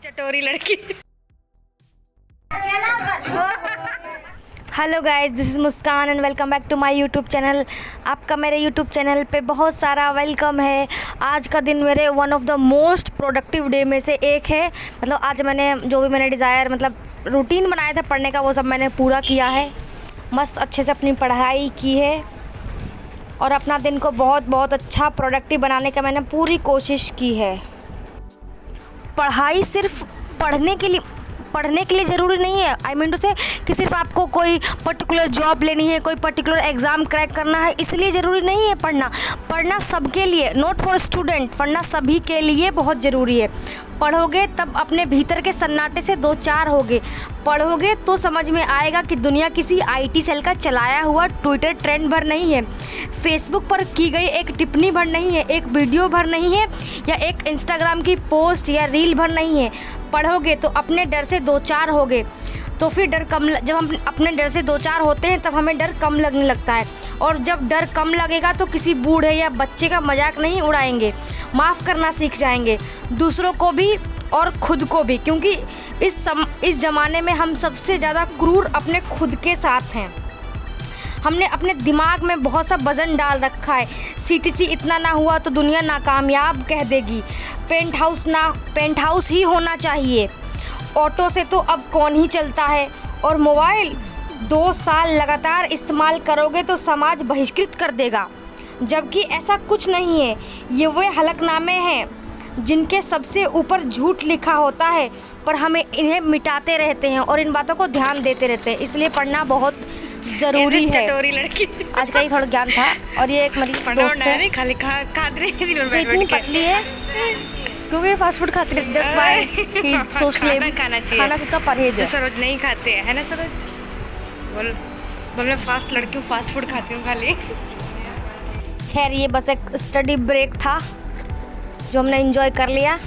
चटोरी लड़की। Hello guys, this is Muskan and welcome back to my YouTube channel. आपका मेरे YouTube channel पे बहुत सारा वेलकम है। आज का दिन मेरे one of the most productive day में से एक है। मतलब आज मैंने जो भी मैंने डिज़ायर मतलब रूटीन बनाया था पढ़ने का, वो सब मैंने पूरा किया है। मस्त अच्छे से अपनी पढ़ाई की है और अपना दिन को बहुत बहुत अच्छा प्रोडक्टिव बनाने का मैंने पूरी कोशिश की है। पढ़ाई सिर्फ पढ़ने के लिए ज़रूरी नहीं है। आई मीन टू से कि सिर्फ आपको कोई पर्टिकुलर जॉब लेनी है, कोई पर्टिकुलर एग्ज़ाम क्रैक करना है, इसलिए ज़रूरी नहीं है पढ़ना सबके लिए, नॉट फॉर स्टूडेंट। पढ़ना सभी के लिए बहुत ज़रूरी है। पढ़ोगे तब अपने भीतर के सन्नाटे से दो चार होगे। पढ़ोगे तो समझ में आएगा कि दुनिया किसी IT सेल का चलाया हुआ ट्विटर ट्रेंड भर नहीं है, फेसबुक पर की गई एक टिप्पणी भर नहीं है, एक वीडियो भर नहीं है, या एक इंस्टाग्राम की पोस्ट या रील भर नहीं है। पढ़ोगे तो अपने डर से दो चार होगे, तो फिर डर कम जब हम अपने डर से दो चार होते हैं तब हमें डर कम लगने लगता है। और जब डर कम लगेगा तो किसी बूढ़े या बच्चे का मजाक नहीं उड़ाएंगे, माफ़ करना सीख जाएंगे, दूसरों को भी और खुद को भी। क्योंकि इस ज़माने में हम सबसे ज़्यादा क्रूर अपने खुद के साथ हैं। हमने अपने दिमाग में बहुत सा वज़न डाल रखा है। CTC इतना ना हुआ तो दुनिया नाकामयाब कह देगी, पेंट हाउस ही होना चाहिए, ऑटो से तो अब कौन ही चलता है, और मोबाइल 2 साल लगातार इस्तेमाल करोगे तो समाज बहिष्कृत कर देगा। जबकि ऐसा कुछ नहीं है। ये वे हलफनामे हैं जिनके सबसे ऊपर झूठ लिखा होता है, पर हमें इन्हें मिटाते रहते हैं और इन बातों को ध्यान देते रहते हैं। इसलिए पढ़ना बहुत ज़रूरी है। चटोरी लड़की। आज का ये थोड़ा ज्ञान था। और ये एक मेरी दोस्त है, खाली इतनी पतली है क्योंकि फास्ट फूड खाती रहती है, that's why he is so slim. खाना इसका परहेज है। सरोज नहीं खाते है ना सरोज? बोल मैं फास्ट लड़की हूँ, फास्ट फूड खाती हूँ खाली। खैर ये बस एक स्टडी ब्रेक था जो हमने एंजॉय कर लिया।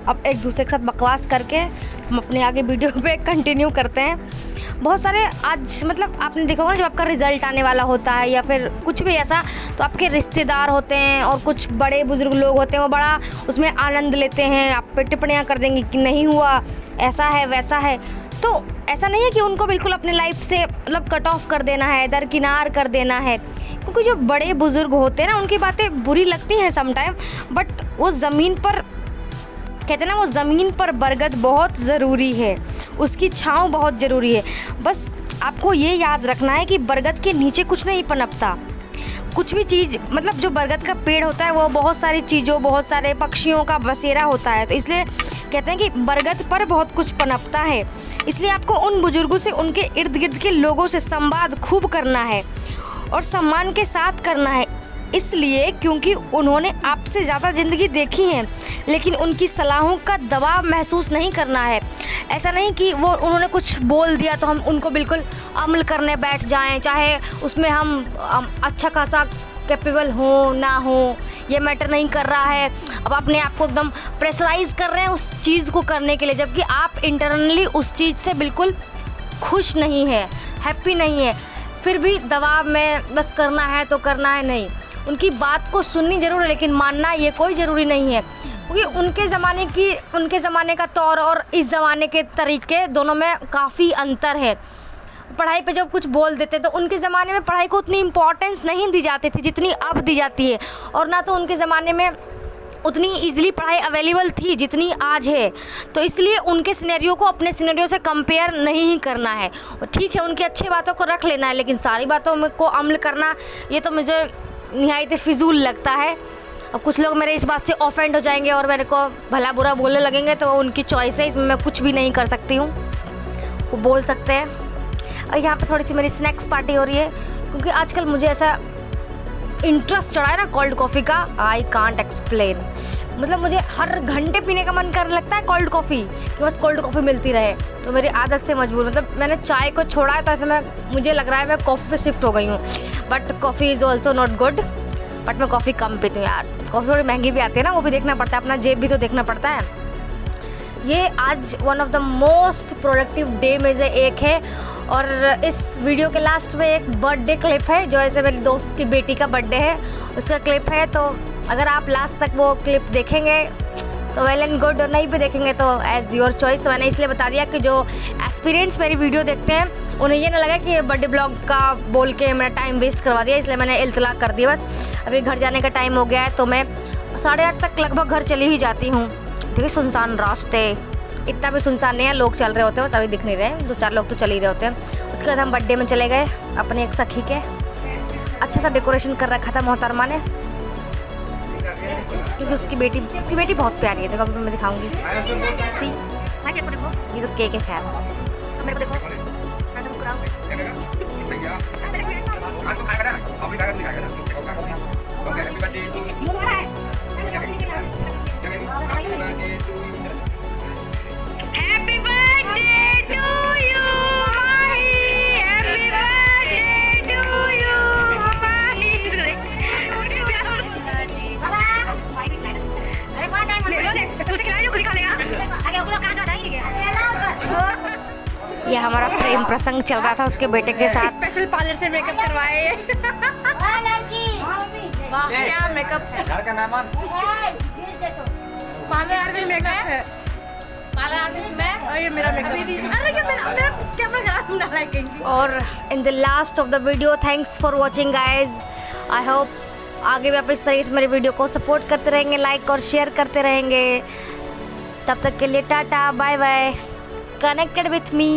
अब एक दूसरे के साथ बकवास करके हम अपने आगे वीडियो पे कंटिन्यू करते हैं। बहुत सारे आज मतलब आपने देखा होगा ना, जब आपका रिज़ल्ट आने वाला होता है या फिर कुछ भी ऐसा, तो आपके रिश्तेदार होते हैं और कुछ बड़े बुजुर्ग लोग होते हैं, वो बड़ा उसमें आनंद लेते हैं। आप पे टिप्पणियाँ कर देंगे कि नहीं हुआ, ऐसा है वैसा है। तो ऐसा नहीं है कि उनको बिल्कुल अपने लाइफ से मतलब कट ऑफ कर देना है, दरकिनार कर देना है। क्योंकि जो बड़े बुजुर्ग होते हैं ना, उनकी बातें बुरी लगती हैं समटाइम, बट वो ज़मीन पर कहते हैं ना, वो ज़मीन पर बरगद बहुत ज़रूरी है, उसकी छाँव बहुत ज़रूरी है। बस आपको ये याद रखना है कि बरगद के नीचे कुछ नहीं पनपता। कुछ भी चीज़ मतलब जो बरगद का पेड़ होता है वो बहुत सारी चीज़ों, बहुत सारे पक्षियों का बसेरा होता है। तो इसलिए कहते हैं कि बरगद पर बहुत कुछ पनपता है। इसलिए आपको उन बुजुर्गों से, उनके इर्द गिर्द के लोगों से संवाद खूब करना है और सम्मान के साथ करना है। इसलिए क्योंकि उन्होंने आपसे ज़्यादा ज़िंदगी देखी है, लेकिन उनकी सलाहों का दबाव महसूस नहीं करना है। ऐसा नहीं कि वो उन्होंने कुछ बोल दिया तो हम उनको बिल्कुल अमल करने बैठ जाएं, चाहे उसमें हम अच्छा खासा कैपेबल हो ना हो, ये मैटर नहीं कर रहा है। अब अपने आप को एकदम प्रेशराइज कर रहे हैं उस चीज़ को करने के लिए, जबकि आप इंटरनली उस चीज़ से बिल्कुल खुश नहीं है, हैप्पी नहीं है, फिर भी दबाव में बस करना है तो करना है। नहीं, उनकी बात को सुननी ज़रूर है, लेकिन मानना ये कोई ज़रूरी नहीं है। क्योंकि उनके ज़माने का तौर और इस ज़माने के तरीके दोनों में काफ़ी अंतर है। पढ़ाई पे जब कुछ बोल देते तो उनके ज़माने में पढ़ाई को उतनी इम्पोर्टेंस नहीं दी जाती थी जितनी अब दी जाती है, और ना तो उनके ज़माने में उतनी ईजिली पढ़ाई अवेलेबल थी जितनी आज है। तो इसलिए उनके सिनेरियो को अपने सिनेरियो से कंपेयर नहीं करना है। ठीक है, उनकी अच्छी बातों को रख लेना है, लेकिन सारी बातों को अमल करना ये तो मुझे निहायत फिजूल लगता है। अब कुछ लोग मेरे इस बात से ऑफेंड हो जाएंगे और मेरे को भला बुरा बोलने लगेंगे, तो उनकी चॉइस है, इसमें मैं कुछ भी नहीं कर सकती हूँ। वो बोल सकते हैं। और यहाँ पे थोड़ी सी मेरी स्नैक्स पार्टी हो रही है, क्योंकि आजकल मुझे ऐसा इंटरेस्ट चढ़ा है ना कोल्ड कॉफ़ी का, आई कांट एक्सप्लेन। मतलब मुझे हर घंटे पीने का मन करने लगता है कोल्ड कॉफ़ी, कि बस कोल्ड कॉफ़ी मिलती रहे। तो मेरी आदत से मजबूर, मतलब मैंने चाय को छोड़ा है, तो ऐसे मुझे लग रहा है मैं कॉफ़ी पे शिफ्ट हो गई हूँ। But coffee is also not good, but मैं कॉफ़ी कम पीती हूँ यार। कॉफ़ी थोड़ी महंगी भी आती है ना, वो भी देखना पड़ता है, अपना जेब भी तो देखना पड़ता है। ये आज one of the most productive day में से एक है। और इस वीडियो के लास्ट में एक बर्थडे क्लिप है, जो ऐसे मेरी दोस्त की बेटी का बर्थडे है, उसका क्लिप है। तो अगर आप लास्ट तक वो क्लिप देखेंगे तो वेल एंड गुड, और नहीं भी देखेंगे तो एज योर चॉइस। तो मैंने इसलिए बता दिया कि जो एक्सपीरियंस मेरी वीडियो देखते हैं उन्हें ये ना लगा कि बर्थडे ब्लॉग का बोल के मेरा टाइम वेस्ट करवा दिया, इसलिए मैंने इल्तलाक कर दिया बस। अभी घर जाने का टाइम हो गया है, तो मैं 8:30 तक लगभग घर चली ही जाती हूँ। ठीक है, सुनसान रास्ते, इतना भी सुनसान नहीं है, लोग चल रहे होते हैं, बस अभी दिख नहीं रहे, 2-4 लोग तो चल ही रहे होते हैं। उसके बाद हम बर्थडे में चले गए अपने एक सखी के। अच्छा सा डेकोरेशन कर रखा था मोहतरमा ने, क्योंकि उसकी बेटी बहुत प्यारी है। देखो अभी मैं दिखाऊंगी। सी हाँ, देखो देखो, ये तो केक है। खैर मेरे को देखो, ऐसे मुस्कुराओ। Happy birthday to you Mahi, happy birthday to you Mahi. ये हमारा प्रेम प्रसंग चल रहा था उसके बेटे के साथ। स्पेशल पार्लर से मेकअप करवाए। वाह क्या मेकअप है। घर का मेहमान पार्लर आर्टिस्ट मेकअप है। पार्लर आर्टिस्ट मैं और ये मेरा मेकअप। अरे ये मेरा कैमरा खराब ना लगेंगी। और in the last of the video, thanks for watching guys. I hope आगे भी आप इस तरीके से मेरी वीडियो को सपोर्ट करते रहेंगे, लाइक और शेयर करते रहेंगे। तब तक के लिए tata bye bye, connected with me.